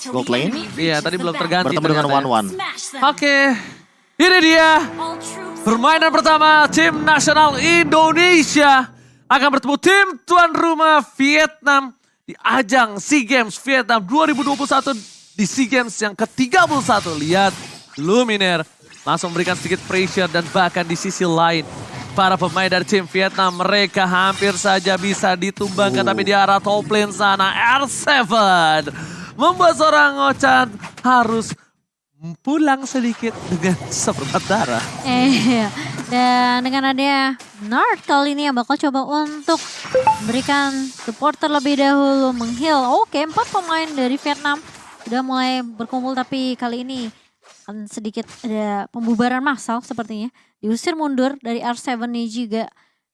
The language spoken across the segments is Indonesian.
gold lane. Iya, tadi belum terganti. Bertemu dengan ternyata ya. 1-1. Oke, ini dia permainan pertama tim nasional Indonesia akan bertemu tim tuan rumah Vietnam di ajang SEA Games Vietnam 2021 di SEA Games yang ke-31. Lihat Luminar langsung memberikan sedikit pressure dan bahkan di sisi lain para pemain dari tim Vietnam mereka hampir saja bisa ditumbangkan tapi di arah top lane sana R7 membuat seorang Ochan harus pulang sedikit dengan seperempat darah. Dan dengan adanya Nard kali ini yang bakal coba untuk memberikan support terlebih dahulu, meng-heal. Oke, 4 pemain dari Vietnam sudah mulai berkumpul tapi kali ini akan sedikit ada pembubaran massal sepertinya. Diusir mundur dari R7 nih juga.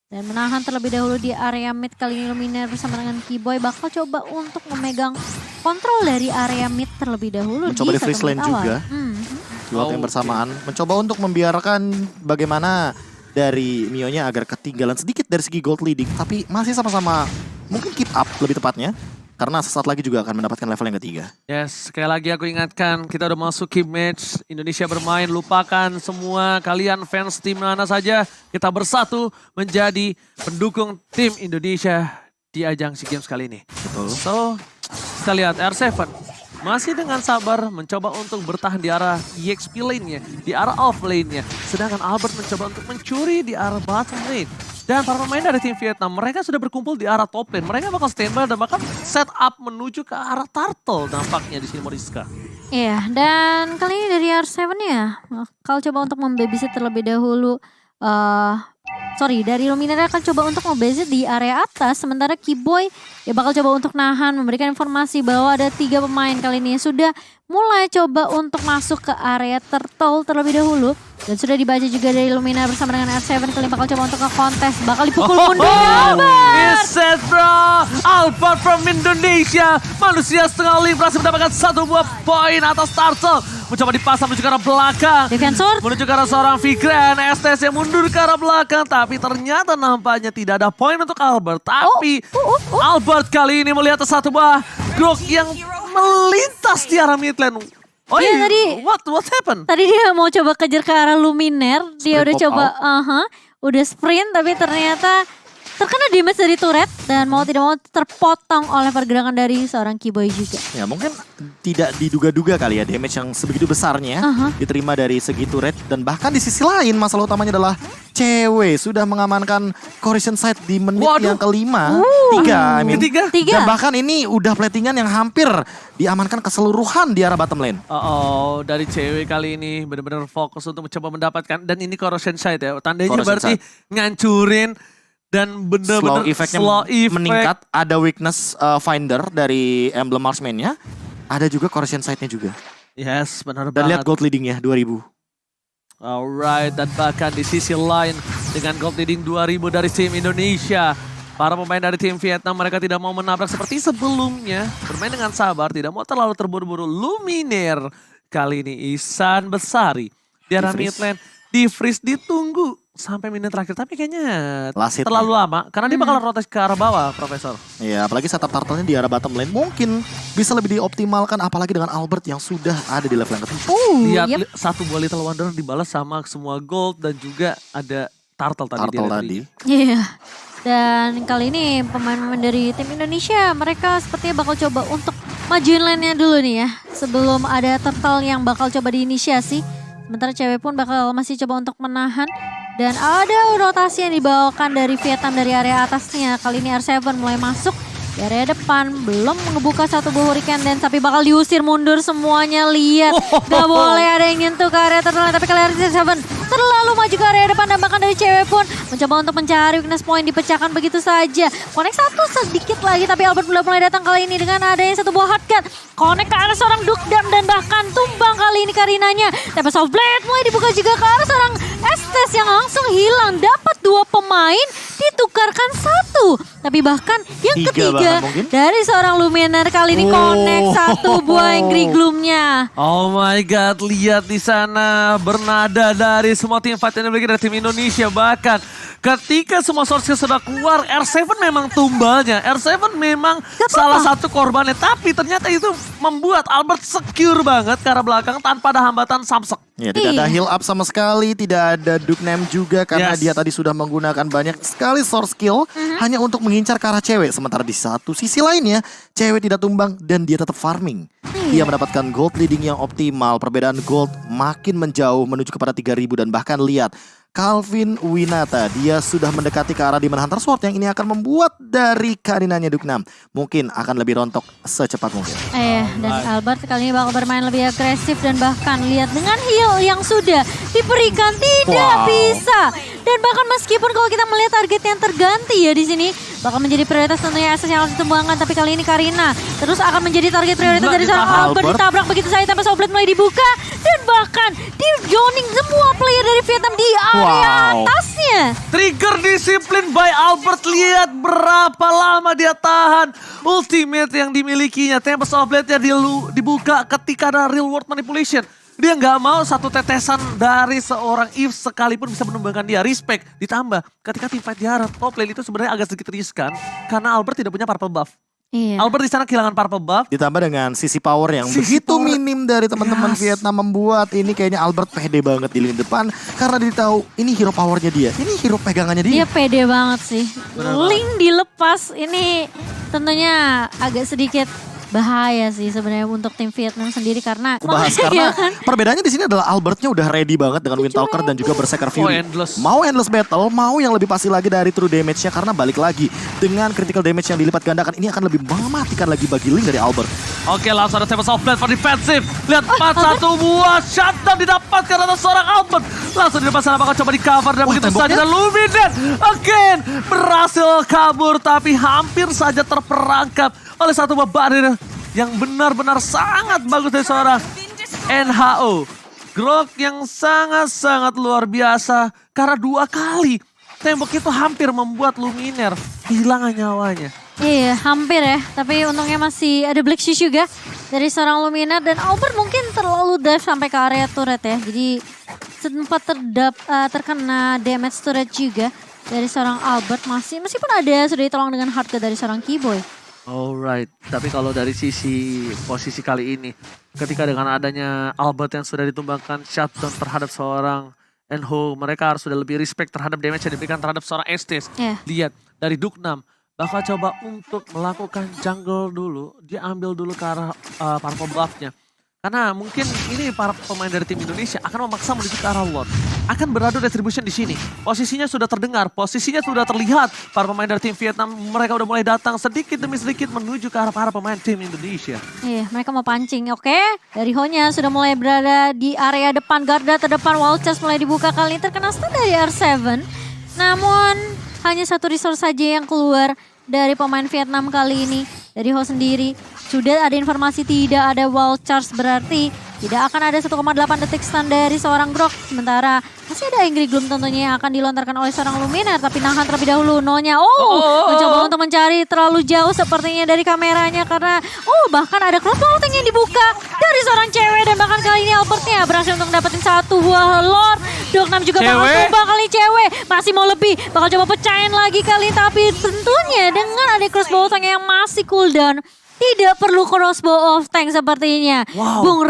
Dan menahan terlebih dahulu di area mid kali ini Luminar bersama dengan Keyboy bakal coba untuk memegang kontrol dari area mid terlebih dahulu. Mencoba di freeze lane juga. Dua tim Oke. bersamaan. Mencoba untuk membiarkan bagaimana dari Mio-nya agar ketinggalan sedikit dari segi gold leading. Tapi masih sama-sama mungkin keep up lebih tepatnya. Karena sesaat lagi juga akan mendapatkan level yang ketiga. Yes, sekali lagi aku ingatkan kita udah masuki match Indonesia bermain. Lupakan semua kalian fans tim mana saja. Kita bersatu menjadi pendukung tim Indonesia di ajang SEA Games kali ini. Betul. So, kita lihat R7 masih dengan sabar mencoba untuk bertahan di arah EXP lane-nya, di arah off lane-nya. Sedangkan Albert mencoba untuk mencuri di arah bottom lane. Dan para pemain dari tim Vietnam, mereka sudah berkumpul di arah top lane. Mereka bakal standby dan bakal set up menuju ke arah turtle nampaknya di sini Moriska. Iya, dan kali ini dari R7 ya, bakal coba untuk membabysit terlebih dahulu. Dari Luminar akan coba untuk membabysit di area atas, sementara Keyboy ya bakal coba untuk nahan, memberikan informasi bahwa ada 3 pemain kali ini yang sudah mulai coba untuk masuk ke area turtle terlebih dahulu. Dan sudah dibaca juga dari Luminar bersama dengan R7 kali ini bakal coba untuk ke kontes, bakal dipukul mundur Albert. Is it bro? Albert from Indonesia, manusia setengah lift berhasil mendapatkan 1 buah poin atas turtle. Mencoba dipasang menuju ke arah belakang. Defensor. Menuju ke arah seorang Vigran, STS yang mundur ke arah belakang. Tapi ternyata nampaknya tidak ada poin untuk Albert. Tapi Albert kali ini melihat 1 buah Grok yang melintas di arah mid lane. Oh Iya, iya, tadi what happened? Tadi dia mau coba kejar ke arah Luminar, dia Sprint udah pop coba, udah sprint tapi ternyata terkena damage dari turret dan mau tidak mau terpotong oleh pergerakan dari seorang Keyboy juga. Ya mungkin tidak diduga-duga kali ya damage yang sebegitu besarnya diterima dari segi turret. Dan bahkan di sisi lain masalah utamanya adalah cewek sudah mengamankan Corrosion Site di menit yang kelima. Tiga. Dan bahkan ini udah platingan yang hampir diamankan keseluruhan di arah bottom lane. Dari cewek kali ini benar-benar fokus untuk mencoba mendapatkan. Dan ini Corrosion Site ya, tandanya Corrosion berarti ngancurin. Dan bener-bener Slow effect-nya meningkat. Ada weakness finder dari emblem marksman-nya. Ada juga corrosion site-nya juga. Yes, benar Dan banget. lihat gold leading-nya 2000. Alright, dan bahkan di sisi lain dengan gold leading 2000 dari tim Indonesia. Para pemain dari tim Vietnam mereka tidak mau menabrak seperti sebelumnya. Bermain dengan sabar, tidak mau terlalu terburu-buru. Luminar kali ini Ihsan Besari. Di arah mid lane, di freeze ditunggu sampai menit terakhir. Tapi kayaknya terlalu lama karena dia bakal rotasi ke arah bawah, Profesor. Iya, apalagi setup turtle-nya di arah bottom lane. Mungkin bisa lebih dioptimalkan apalagi dengan Albert yang sudah ada di level yang ketiga. Lihat 1 buah Little Wonder dibalas sama semua gold dan juga ada turtle tadi. Iya. Dan kali ini pemain-pemain dari tim Indonesia mereka sepertinya bakal coba untuk majuin lane-nya dulu nih ya. Sebelum ada turtle yang bakal coba diinisiasi. Sementara cewek pun bakal masih coba untuk menahan. Dan ada rotasi yang dibawakan dari Vietnam dari area atasnya. Kali ini R7 mulai masuk di area depan. Belum ngebuka 1 buah hurricane dan tapi bakal diusir mundur semuanya. Lihat, gak boleh ada yang nyentuh ke area terlalu. Tapi kali ini R7 terlalu maju ke area depan dan bahkan dari cewek pun mencoba untuk mencari weakness point, dipecahkan begitu saja. Connect 1 sedikit lagi tapi Albert udah mulai datang kali ini dengan adanya 1 buah hardcut. Connect ke arah seorang Dukdam dan bahkan tumbang kali ini Karinanya. Tempest of Blade mulai dibuka juga ke arah seorang Estes yang langsung hilang. Dapat 2 pemain, ditukarkan 1. Tapi bahkan yang Tiga ketiga bahkan mungkin. dari seorang Luminar kali ini connect satu buah Angry Gloom-nya. Oh my god, lihat di sana bernada dari semua tim fight yang dimiliki dari tim Indonesia. Bahkan ketika semua source sudah keluar, R7 memang tumbalnya. R7 memang salah satu korbannya. Tapi ternyata itu membuat Albert secure banget ke arah belakang tanpa ada hambatan Samsek. Ya, tidak ada heal up sama sekali, tidak ada Duknem juga karena Yes. dia tadi sudah menggunakan banyak sekali source skill hanya untuk mengincar ke arah cewek. Sementara di satu sisi lainnya, cewek tidak tumbang dan dia tetap farming. Dia mendapatkan gold leading yang optimal, perbedaan gold makin menjauh menuju kepada 3000 dan bahkan lihat Calvin Winata, dia sudah mendekati ke arah Demon Hunter Sword yang ini akan membuat dari kehadirannya Duknem mungkin akan lebih rontok secepat mungkin. Dan Albert kali ini bakal bermain lebih agresif dan bahkan lihat dengan heal yang sudah diberikan tidak bisa. Dan bahkan meskipun kalau kita melihat target yang terganti ya di sini bakal menjadi prioritas tentunya SS yang harus ditumbangkan, tapi kali ini Karina terus akan menjadi target prioritas dari seorang Albert. Ditabrak begitu saja tanpa Soblet mulai dibuka dan bahkan di joining semua player dari Vietnam di area atasnya. Trigger disiplin by Albert, lihat berapa lama dia tahan ultimate yang dimilikinya. Tempest of Blade-nya dibuka ketika ada real world manipulation. Dia nggak mau satu tetesan dari seorang Eve sekalipun bisa menumbangkan dia. Respect, ditambah ketika tim fight diharap top lane itu sebenarnya agak sedikit riskan karena Albert tidak punya purple buff. Iya. Albert di sana kehilangan purple buff. Ditambah dengan sisi power yang begitu minim dari teman-teman Vietnam membuat ini kayaknya Albert pede banget di lini depan karena dia tahu ini hero powernya dia, ini hero pegangannya dia. Dia pede banget sih. Link dilepas ini tentunya agak sedikit bahaya sih sebenarnya untuk tim Vietnam sendiri karena Bahas ya karena kan? perbedaannya di sini adalah Albertnya udah ready banget dengan Windtalker dan juga Berserker Fury. endless. Mau endless battle, mau yang lebih pasti lagi dari true damage-nya karena balik lagi dengan critical damage yang dilipat gandakan ini akan lebih mematikan lagi bagi Link dari Albert. Oke, langsung ada Tempest of Blade for defensive. Lihat 4-1 buah shutdown didapatkan oleh seorang Albert. Langsung di depan sana bakal coba di cover dan begitu saja dan Luminar again berhasil kabur tapi hampir saja terperangkap oleh satu buah barrier yang benar-benar sangat bagus dari seorang NHO. Grok yang sangat-sangat luar biasa karena 2 kali tembok itu hampir membuat Luminar kehilangan nyawanya. Iya, hampir ya. Tapi untungnya masih ada Black Shoes juga dari seorang Luminar dan Albert mungkin terlalu dive sampai ke area turret ya. Jadi sempat terkena damage turret juga dari seorang Albert meskipun ada sudah ditolong dengan hard dari seorang Keyboy. Alright, tapi kalau dari sisi posisi kali ini, ketika dengan adanya Albert yang sudah ditumbangkan shutdown terhadap seorang Enho, mereka harus sudah lebih respect terhadap damage yang diberikan terhadap seorang Estes. Yeah. Lihat, dari Duknem bakal coba untuk melakukan jungle dulu, dia ambil dulu ke arah purple buff-nya. Karena mungkin ini para pemain dari tim Indonesia akan memaksa menuju ke arah Lord. Akan beradu retribution di sini. Posisinya sudah terdengar, posisinya sudah terlihat. Para pemain dari tim Vietnam mereka udah mulai datang sedikit demi sedikit menuju ke arah para pemain tim Indonesia. Iya, mereka mau pancing. Oke, dari Honya sudah mulai berada di area depan, garda terdepan. Wall chest mulai dibuka kali ini terkena stun dari R7. Namun hanya satu resource saja yang keluar dari pemain Vietnam kali ini. Dari Ho sendiri sudah ada informasi tidak ada wall charge, berarti tidak akan ada 1,8 detik stun dari seorang Grok. Sementara masih ada Angry Gloom tentunya yang akan dilontarkan oleh seorang Luminar. Tapi nahan terlebih dahulu Nonya. Mencoba untuk mencari terlalu jauh sepertinya dari kameranya. Karena bahkan ada crossbow yang dibuka dari seorang cewek. Dan bahkan kali ini Albertnya berhasil untuk dapetin satu buah Lord. Duknem juga bakal tumbang kali cewek. Masih mau lebih. Bakal coba pecahin lagi kali. Tapi tentunya dengan ada crossbow yang masih cooldown. Tidak perlu crossbow of tank sepertinya. Bung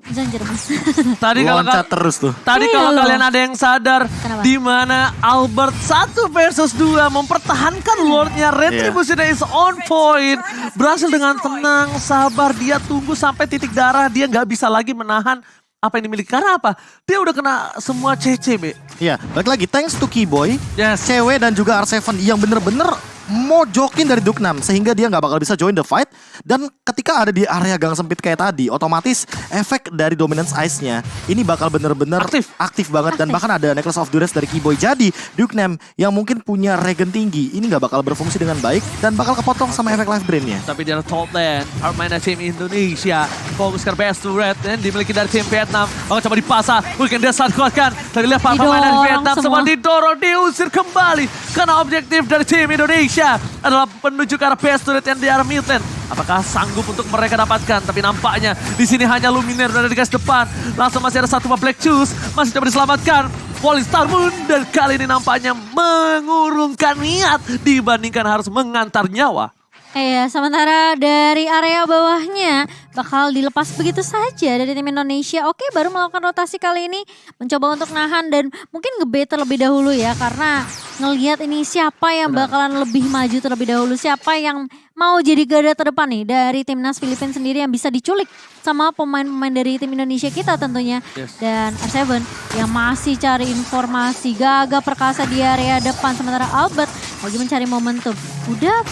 Zanjir mas. Tadi kalau terus tuh. Tadi kalau kalian ada yang sadar di mana Albert 1 versus 2 mempertahankan Lordnya, retribution is on point. Berhasil dengan tenang, sabar, dia tunggu sampai titik darah, dia nggak bisa lagi menahan apa yang dimiliki. Karena apa? Dia udah kena semua CC, Iya, balik lagi thanks to Keyboy, Yes. cewek dan juga R7 yang bener-bener mojokin dari Duknem sehingga dia nggak bakal bisa join the fight. Dan ketika ada di area gang sempit kayak tadi, otomatis efek dari dominance ice-nya ini bakal bener-bener aktif banget. Dan bahkan ada Necklace of Duress dari Keyboy. Jadi Dukenem yang mungkin punya regen tinggi ini nggak bakal berfungsi dengan baik dan bakal kepotong sama efek life drain-nya. Tapi di top lane, permainan tim Indonesia fokus ke best to red dan dimiliki dari tim Vietnam. Bakal coba dipasang, mungkin dia saat kuatkan. Tadi lihat pemain dari Vietnam semua didorong, diusir kembali. Karena objektif dari tim Indonesia adalah menuju ke arah best to red yang di arah mid lane. Apakah sanggup untuk mereka dapatkan? Tapi nampaknya di sini hanya Luminaire dari garis depan. Langsung masih ada satu Black Shoes, masih dapat diselamatkan. Polystar Moon dan kali ini nampaknya mengurungkan niat dibandingkan harus mengantar nyawa. Iya, sementara dari area bawahnya bakal dilepas begitu saja dari tim Indonesia. Oke, baru melakukan rotasi kali ini, mencoba untuk nahan dan mungkin nge-bait terlebih dahulu ya. Karena ngelihat ini siapa yang bakalan lebih maju terlebih dahulu. Siapa yang mau jadi garda terdepan nih dari timnas Filipina sendiri yang bisa diculik sama pemain-pemain dari tim Indonesia kita tentunya. Dan R7 yang masih cari informasi, gagah perkasa di area depan. Sementara Albert lagi mencari momentum. Udah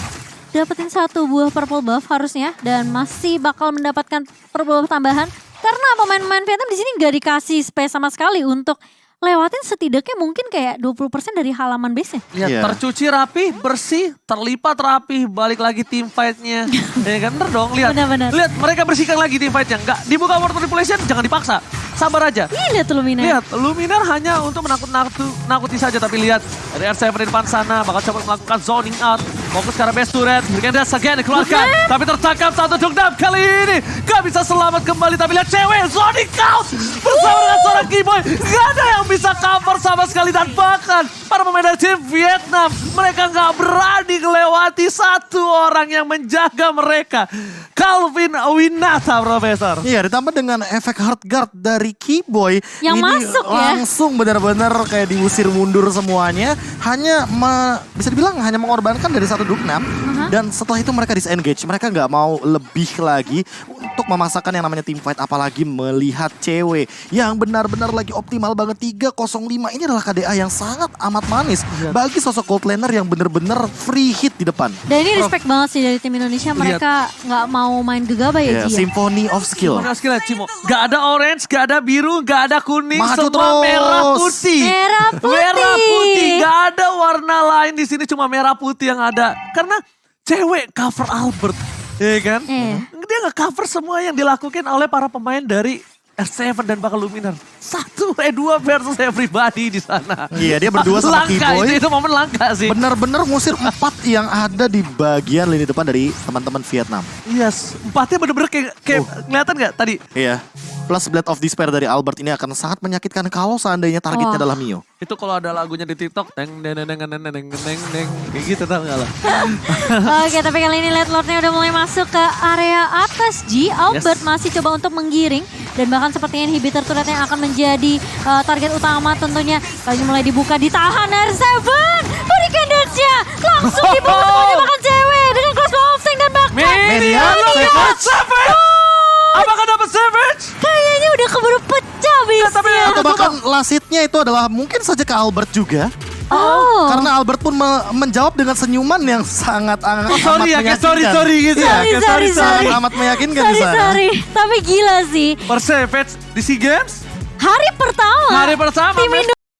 dapetin satu buah purple buff harusnya dan masih bakal mendapatkan purple buff tambahan karena pemain-pemain Vietnam di sini gak dikasih space sama sekali untuk lewatin setidaknya mungkin kayak 20% dari halaman base-nya. Lihat, tercuci rapi, bersih, terlipat rapi, balik lagi team fight-nya. Ya kan, bener dong, lihat. Benar-benar. Lihat, mereka bersihkan lagi team fight-nya. Nggak dibuka world manipulation, jangan dipaksa. Sabar aja. Lihat tuh Luminaire. Lihat, Luminaire hanya untuk menakut-nakuti saja. Tapi lihat, dari R7 di depan sana, bakal coba melakukan zoning out. Fokus ke arah best turret, berikan dash again dikeluarkan. Tapi tertangkap satu Dugdam kali ini. Gak bisa selamat kembali, tapi lihat cewek, zoning out. Bersama dengan seorang Keyboy, gak ada yang bisa cover sama sekali. Dan bahkan para pemain dari tim Vietnam, mereka gak berani melewati satu orang yang menjaga mereka. Calvin Winata, Profesor. Iya, ditambah dengan efek hard guard dari Keyboy. Yang ini masuk ya. langsung benar-benar kayak diusir mundur semuanya. Hanya bisa dibilang hanya mengorbankan dari satu Dukenem. Dan setelah itu mereka disengage. Mereka nggak mau lebih lagi untuk memasakkan yang namanya team fight. Apalagi melihat cewek yang benar-benar lagi optimal banget. 305 ini adalah KDA yang sangat amat manis. Bagi sosok gold laner yang benar-benar free hit di depan. Dan ini respect banget sih dari tim Indonesia. Mereka nggak mau main gegabah ya, Ji. Symphony of Skill. Symphony of Skill, Cimo. Gak ada orange, gak ada biru, gak ada kuning. Maju semua terus. merah putih. Merah putih. Merah putih. Gak ada warna lain di sini, cuma merah putih yang ada. Karena cewek cover Albert, ya kan? Dia nggak cover semua yang dilakukan oleh para pemain dari R7 dan bakal Luminaire. 1-2 versus everybody di sana. Iya, dia berdua sama Keyboy. Itu momen langka sih. Bener-bener ngusir 4 yang ada di bagian lini depan dari teman-teman Vietnam. Yes, 4-nya bener-bener kayak kelihatan nggak tadi? Iya. Plus Blade of Despair dari Albert ini akan sangat menyakitkan kalau seandainya targetnya adalah Mio. Itu kalau ada lagunya di TikTok, deng deng deng deng deng deng deng deng, kayak gitu tau gak lah? Oke, tapi kali ini Late Lord-nya udah mulai masuk ke area atas, Ji. Albert masih coba untuk menggiring dan bahkan sepertinya inhibitor turret yang akan menjadi target utama tentunya. Kali ini mulai dibuka, ditahan R7. Berikan dance-nya, langsung dibuka semuanya bahkan cewek dengan crossbow of tank dan bahkan Savage! Apakah dapat Savage? kayaknya udah keburu pecah bisa. Atau bahkan lasitnya itu adalah mungkin saja ke Albert juga. Oh. Karena Albert pun menjawab dengan senyuman yang sangat amat meyakinkan. Sorry gitu ya. Sorry. Sangat meyakinkan di sana. Sorry. Tapi gila sih. Per Savage di SEA Games? Hari pertama. Hari pertama. Tim